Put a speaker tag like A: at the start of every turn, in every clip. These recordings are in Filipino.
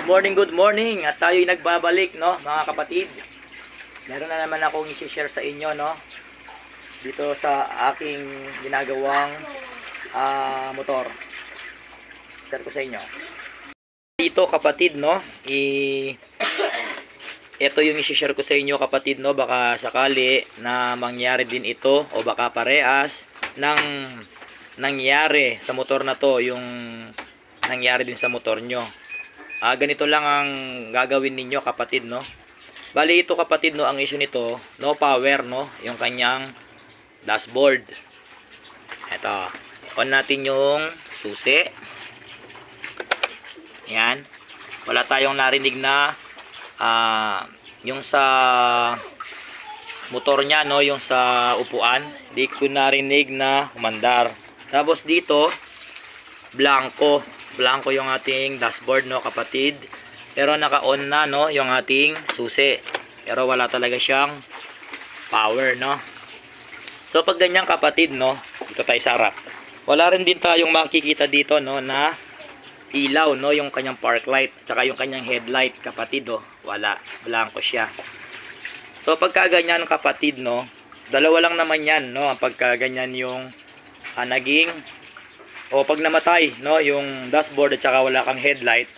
A: Good morning. At tayo'y nagbabalik, no, mga kapatid. Meron na naman akong i-share sa inyo, no, dito sa aking ginagawang motor. Share ko sa inyo. Dito, kapatid, no, ito yung i-share ko sa inyo, kapatid, no, baka sakali na mangyari din ito o baka parehas ng nangyari sa motor na to, yung nangyari din sa motor nyo. Ganito lang ang gagawin ninyo, kapatid, no. Bali ito, kapatid, no, ang issue nito, no power, no, yung kanyang dashboard. Ito, on natin yung susi. Yan. Wala tayong narinig na yung sa motor niya, no, yung sa upuan, di ko narinig na umandar. Tapos dito, blanco yung ating dashboard, no, kapatid. Pero naka-on na, no, yung ating susi. Pero wala talaga siyang power, no. So pag ganyan, kapatid, no, dito tayo sa harap. Wala rin din tayong makikita dito, no, na ilaw, no, yung kanyang park light, tsaka yung kanyang headlight, kapatid, oh. Wala, blanco siya. So pagka ganyan, kapatid, no, dalawa lang naman yan, no, ang pagka ganyan yung naging o pag namatay, no, yung dashboard at saka wala kang headlight,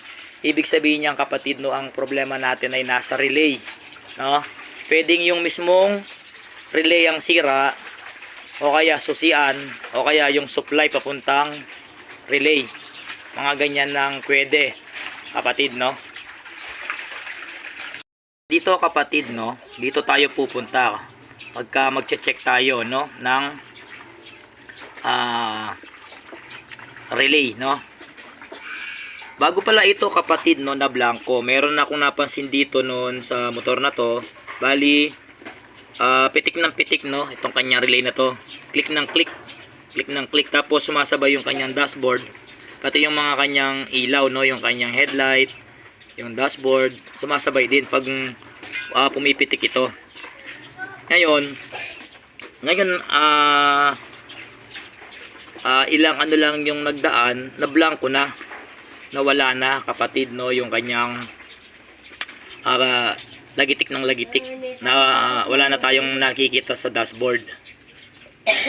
A: ibig sabihin niyan, kapatid, no, ang problema natin ay nasa relay, no. Pwedeng yung mismong relay ang sira, o kaya susian, o kaya yung supply papuntang relay. Mga ganyan lang pwede, kapatid, no. Dito, kapatid, no, dito tayo pupunta pagka magche-check tayo, no, ng relay, no. Bago pala ito, kapatid, no, na blanco, meron akong napansin dito noon sa motor na to. Bali pitik ng pitik, no, itong kanyang relay na to. Click ng click, tapos sumasabay yung kanyang dashboard, pati yung mga kanyang ilaw, no, yung kanyang headlight, yung dashboard, sumasabay din pag pumipitik ito. Ngayon ilang ano lang yung nagdaan, na blanco na, nawala na, kapatid, no, yung kanyang lagitik ng lagitik, na wala na tayong nakikita sa dashboard.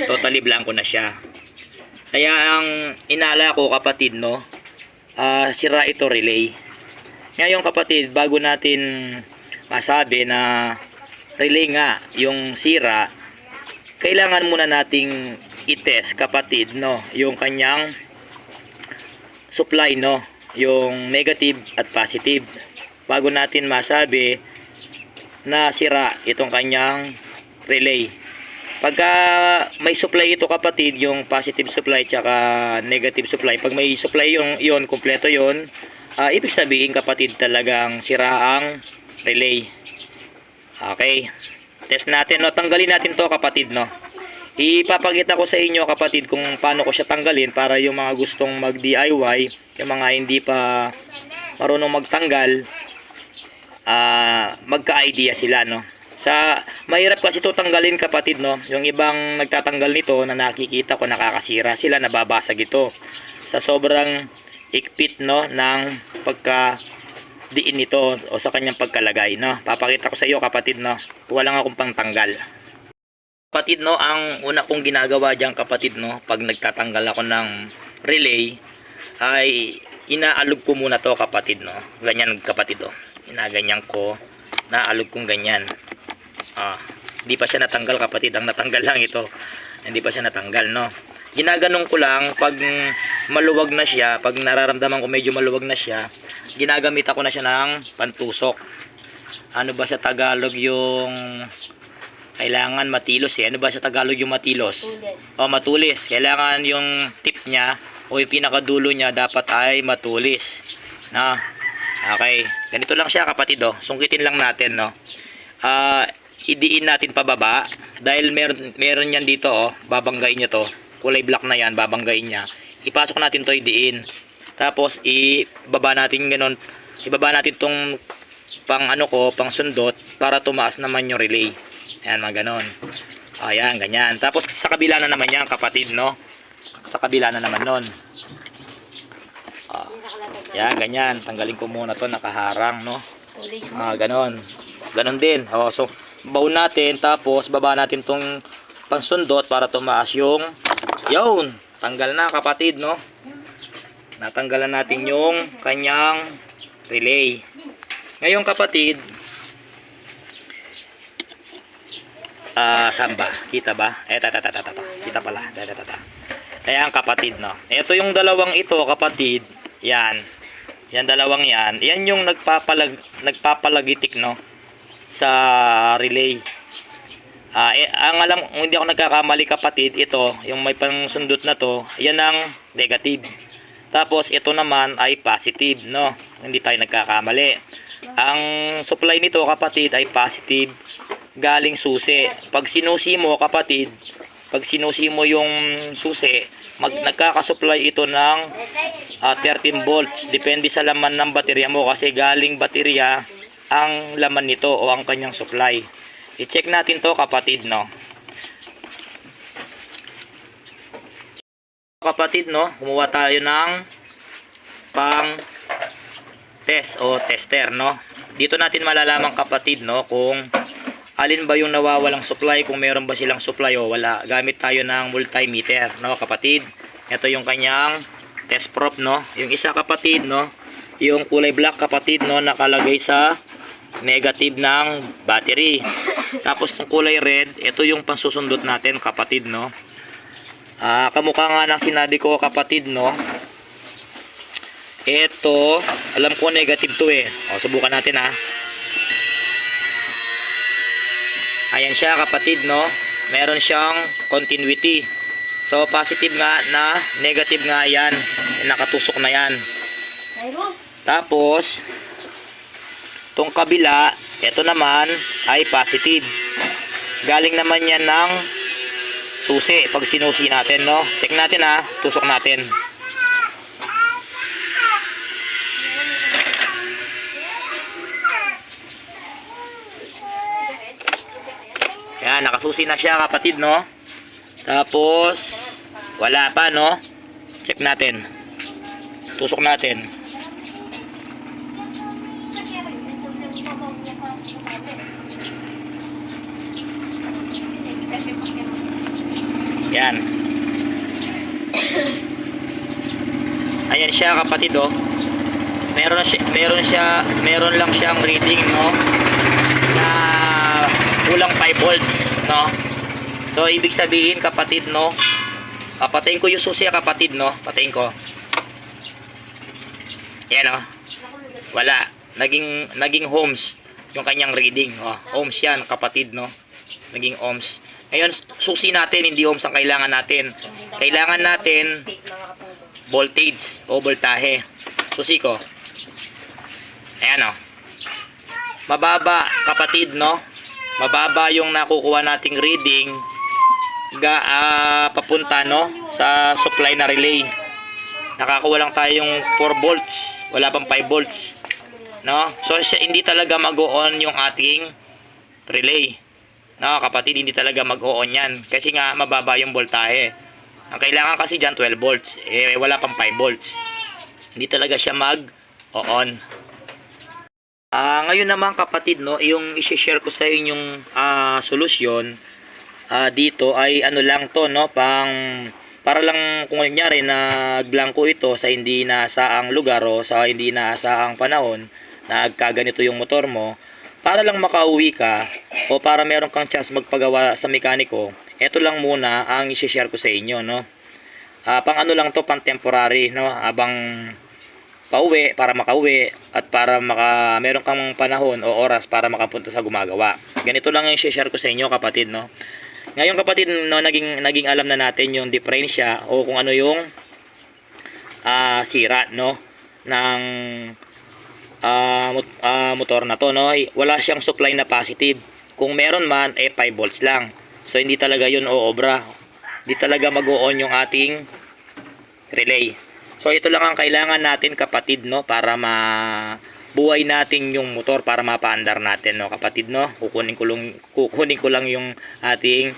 A: Totally blanco na siya. Kaya ang inala ko, kapatid, no, sira ito relay. Ngayon, kapatid, bago natin masabi na relay nga yung sira, kailangan muna nating i-test, kapatid, no, yung kanyang supply, no, yung negative at positive, bago natin masabi na sira itong kanyang relay. Pagka may supply ito, kapatid, yung positive supply tsaka negative supply, pag may supply yon kompleto yon, ibig sabihin, kapatid, talagang sira ang relay. Okay, test natin, no, tanggalin natin to, kapatid, no. Ipapakita ko sa inyo, kapatid, kung paano ko siya tanggalin para yung mga gustong mag DIY, yung mga hindi pa marunong magtanggal, magka-idea sila, no. Mahirap kasi ito tanggalin, kapatid, no. Yung ibang nagtatanggal nito na nakikita ko, nakakasira sila, nababasag ito sa sobrang ikpit, no, ng pagka-diin nito o sa kanyang pagkalagay, no. Papakita ko sa iyo, kapatid, no. Walang akong pangtanggal, kapatid, no. Ang una kong ginagawa diyan, kapatid, no, pag nagtatanggal ako ng relay, ay inaalog ko muna to, kapatid, no. Ganyan, kapatid, oh. Inaganyan ko, naalog kong ganyan. Hindi pa siya natanggal, kapatid. Ang natanggal lang ito, hindi pa siya natanggal, no. Ginaganong ko lang pag maluwag na siya, pag nararamdaman ko medyo maluwag na siya, ginagamit ako na siya ng pantusok. Ano ba sa Tagalog yung kailangan matilos, eh? Ano ba sa Tagalog yung matilos? Matulis. Kailangan yung tip niya o yung pinakadulo niya dapat ay matulis, na. Okay, ganito lang siya, kapatid, oh. Sungkitin lang natin, no. Idiin natin pababa dahil meron yan dito, oh. Babanggain niya to. Kulay black na yan, babanggain niya. Ipasok natin to, idiin. Tapos ibaba natin ganun. Ibaba natin tong pang sundot para tumaas naman yung relay. Ayan, mga ganon. Ayan, ganyan. Tapos sa kabila na naman yan, kapatid, no. Sa kabila na naman nun. Yan, ganyan. Tanggalin ko muna to, nakaharang, no?
B: Ulit.
A: Ganon. Ganon din. So, baon natin, tapos baba natin tong pansundot para tumaas yung, yun, tanggal na kapatid, no? Natanggalan natin yung kanyang relay. Ngayon kapatid, saan ba? Kita ba? Kita pala. Ayan kapatid, no? Ito yung dalawang ito kapatid. Yan. Yan dalawang yan. Yan yung nagpapalagitik, no? Sa relay. Ang alam, hindi ako nagkakamali kapatid, ito, yung may pangsundot na to, yan ang negative. Tapos ito naman ay positive, no? Hindi tayo nagkakamali. Ang supply nito kapatid ay positive galing susi. Pag sinusi mo kapatid, pag sinusi mo yung susi, nagkakasupply ito ng 13 volts. Depende sa laman ng baterya mo kasi galing baterya ang laman nito o ang kanyang supply. I-check natin to kapatid, no? Kapatid, no? Kumuha tayo ng pang test o tester, no? Dito natin malalaman kapatid, no, kung alin ba yung nawawalang supply, kung meron ba silang supply o wala. Gamit tayo ng multimeter, no kapatid. Ito yung kanyang test prop, no? Yung isa kapatid, no, yung kulay black kapatid, no, nakalagay sa negative ng battery. Tapos yung kulay red, ito yung pansusundot natin kapatid, no. Kamukha nga ng sinabi ko kapatid, no. Ito, alam ko negative to eh. Subukan natin ha. Ayan siya kapatid, no. Meron siyang continuity. So positive nga na negative nga yan. Nakatusok na yan. Tapos tong kabila, ito naman ay positive. Galing naman yan ng susi pag sinusi natin, no. Check natin ha, tusok natin. Yan, nakasusi na siya kapatid, no. Tapos wala pa, no. Check natin. Tusok natin. Yan. Ayan siya kapatid, oh. Meron lang siyang reading, no, na kulang 5 volts, no. So ibig sabihin kapatid, no, patayin ko yung susi kapatid, no. Patayin ko. Yan, oh. Wala. Naging ohms yung kanyang reading, oh. Ohms yan kapatid, no. Naging ohms. Ngayon, susi natin, hindi ohms ang kailangan natin. Kailangan natin voltage o voltahe. Susi ko. Ayan, o. Mababa, kapatid, no? Mababa yung nakukuha nating reading papunta, no, sa supply na relay. Nakakuha lang tayong 4 volts. Wala pang 5 volts. No? So, hindi talaga mag-on yung ating relay. No, kapatid, hindi talaga mag-on yan. Kasi nga, mababa yung voltahe. Ang kailangan kasi dyan, 12 volts. Wala pang 5 volts. Hindi talaga siya mag-on. Ngayon naman, kapatid, no, yung i-share ko sa inyong solusyon dito ay ano lang to, no, para lang kung kunyari nagblanko ito sa hindi naasaang lugar o sa hindi naasaang panahon, nagkaganito yung motor mo, para lang makauwi ka o para meron kang chance magpagawa sa mekaniko, ito lang muna ang i-share ko sa inyo, no. Pang ano lang to, pang temporary, no, abang pauwi, para makauwi at para meron kang panahon o oras para makapunta sa gumagawa. Ganito lang ang i-share ko sa inyo kapatid, no. Ngayon kapatid, no, naging alam na natin yung diferensya o kung ano yung sira, no, ng motor na to, no. Wala siyang supply na positive. Kung meron man 5 volts lang. So hindi talaga yun oobra. Hindi talaga mag-o-on yung ating relay. So ito lang ang kailangan natin kapatid, no, para buhay natin yung motor, para mapaandar natin, no kapatid, no. Kukunin ko lang yung ating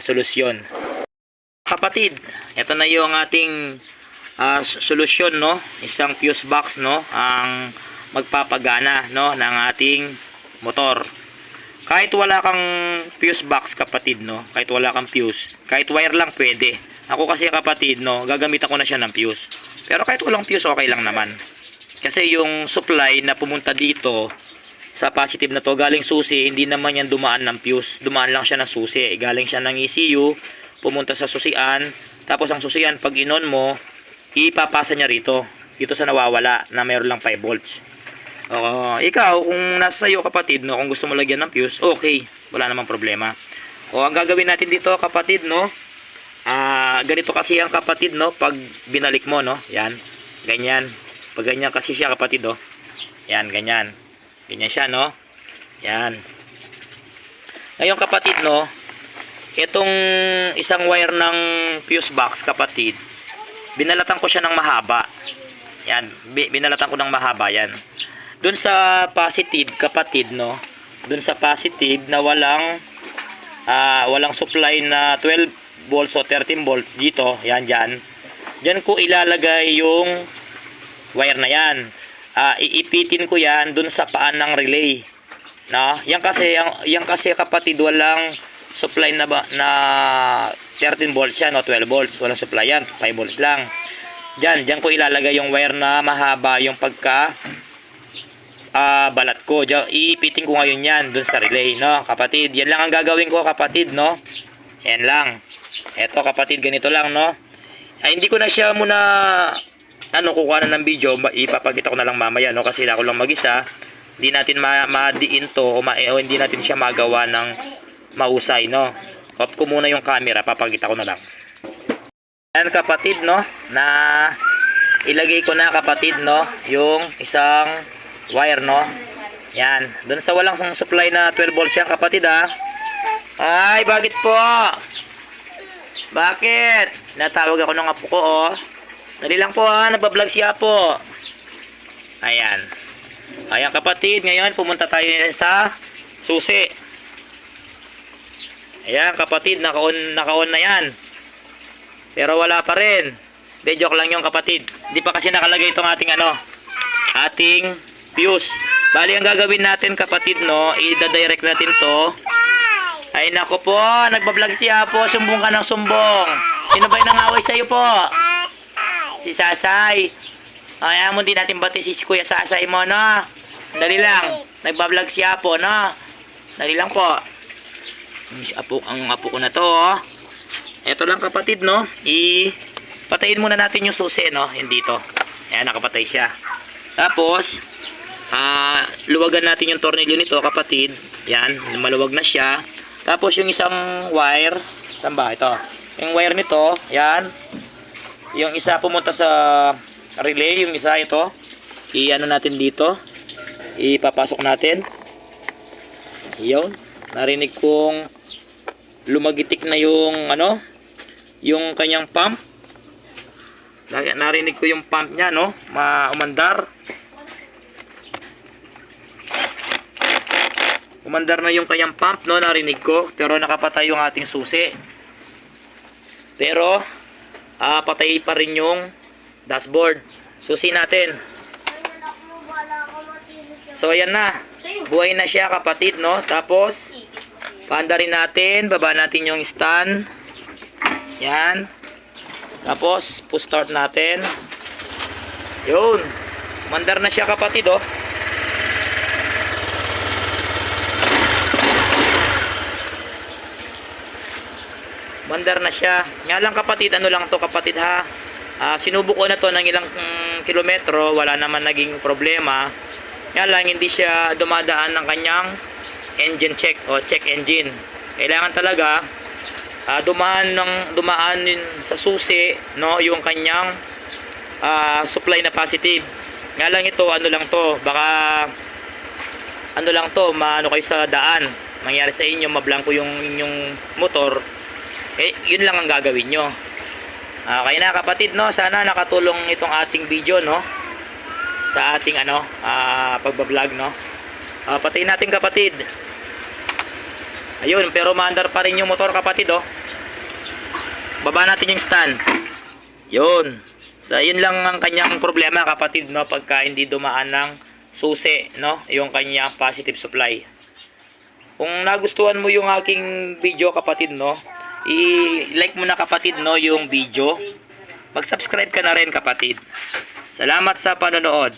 A: solusyon. Kapatid, ito na yung ating solusyon, no, isang fuse box, no, ang magpapagana, no, ng ating motor. Kahit wala kang fuse box, kapatid, no, kahit wala kang fuse, kahit wire lang pwede. Ako kasi, kapatid, no, gagamitan ko na siya ng fuse. Pero kahit walang fuse, okay lang naman. Kasi yung supply na pumunta dito sa positive na to, galing susi, hindi naman yan dumaan ng fuse. Dumaan lang siya ng susi. Galing siya ng ECU, pumunta sa susian. Tapos ang susian, pag inon mo, ipapasa niya rito. Dito sa nawawala na mayroon lang 5 volts. Ikaw, kung nasa sayo, kapatid, no, kung gusto mo lagyan ng fuse, okay. Wala namang problema. Ang gagawin natin dito, kapatid, no, ganito kasi ang, kapatid, no, pag binalik mo, no, yan, ganyan. Pag ganyan kasi siya, kapatid, oh. Yan, ganyan. Ganyan siya, no? Yan. Ngayon, kapatid, no, itong isang wire ng fuse box, kapatid, binalatan ko siya ng mahaba. Yan, binalatan ko ng mahaba, yan. Doon sa positive, kapatid, no, doon sa positive na walang supply na 12 volts o 13 volts dito, yan, dyan ko ilalagay yung wire na yan. Iipitin ko yan dun sa paan ng relay, no? Yan kasi, kapatid, walang supply na 13 volts yan, no? 12 volts, walang supply yan, 5 volts lang. Diyan ko ilalagay yung wire na mahaba, yung pagka balat ko. Iipitin ko ngayon yan dun sa relay, no, kapatid. Yan lang ang gagawin ko, kapatid, no? Yan lang. Eto, kapatid, ganito lang, no? Hindi ko na siya muna kukuha na ng video, ipapakita ko na lang mamaya, no, kasi ako lang mag-isa. Hindi natin ma-diin to o hindi natin siya magawa ng mausay, no. Off ko muna yung camera, papakita ko na lang. Yan, kapatid, no, na ilagay ko na, kapatid, no, yung isang wire, no. Yan, doon sa walang supply na 12 volts yan, kapatid, ha. Ay, bakit po? Bakit? Natawag ako ng apo ko, oh. Dali lang po, ha, nagbablog siya po. Ayan. Ayan, kapatid, ngayon pumunta tayo sa susi. Ayan, kapatid, naka-on na yan. Pero wala pa rin. De, joke lang yung, kapatid. Di pa kasi nakalagay itong ating fuse. Bali, ang gagawin natin, kapatid, no, i-direct natin to. Ay, nako po, nagbablog siya po. Sumbong ka ng sumbong. Sino ba yung nangaway sa'yo po? Si Sasay. Ayan mo, di natin bati si Kuya Sasay mo, no? Dali lang. Nagbablog siya po, no? Dali lang po. Ang apo ko na to, oh. Ito lang, kapatid, no? Patayin muna natin yung susi, no? Yung dito. Ayan, nakapatay siya. Tapos, luwagan natin yung tornilyo nito, kapatid. Yan, maluwag na siya. Tapos, yung isang wire. Saan ba? Ito. Yung wire nito, yan. Yung isa pumunta sa relay, yung isa ito. I-ano natin dito. Ipapasok natin. Iyon. Narinig kong lumagitik na yung yung kanyang pump. Narinig ko yung pump niya, no? Umandar. Umandar na yung kanyang pump, no? Narinig ko. Pero nakapatay yung ating susi. Pero patay pa rin yung dashboard. Susi natin. So ayan na. Buhay na siya, kapatid, no? Tapos paandarin natin, baba natin yung stand. Yan. Tapos push start natin. Yun. Mandar na siya, kapatid, oh. Mandar na siya. Nga lang, kapatid, ano lang to, kapatid, ha. Sinubok ko na to ng ilang kilometro, wala naman naging problema. Nga lang, hindi siya dumadaan ng kanyang engine check o check engine. Kailangan talaga dumaan sa susi, no, yung kanyang supply na positive. Nga lang, ito, ano lang to, baka ano lang to, maano kayo sa daan, mangyari sa inyo, mablangko yung inyong motor. Yun lang ang gagawin nyo. Kaya na, kapatid, no, sana nakatulong itong ating video, no, sa ating pagbablog, no. Patayin natin, kapatid. Ayun, pero maandar pa rin yung motor, kapatid, oh. Baba natin yung stand. Yun. So, yun lang ang kanyang problema kapatid, no, pagka hindi dumaan ng susi, no, yung kanyang positive supply. Kung nagustuhan mo yung aking video kapatid, no, i-like mo na kapatid, no, yung video. Mag-subscribe ka na rin kapatid. Salamat sa panonood.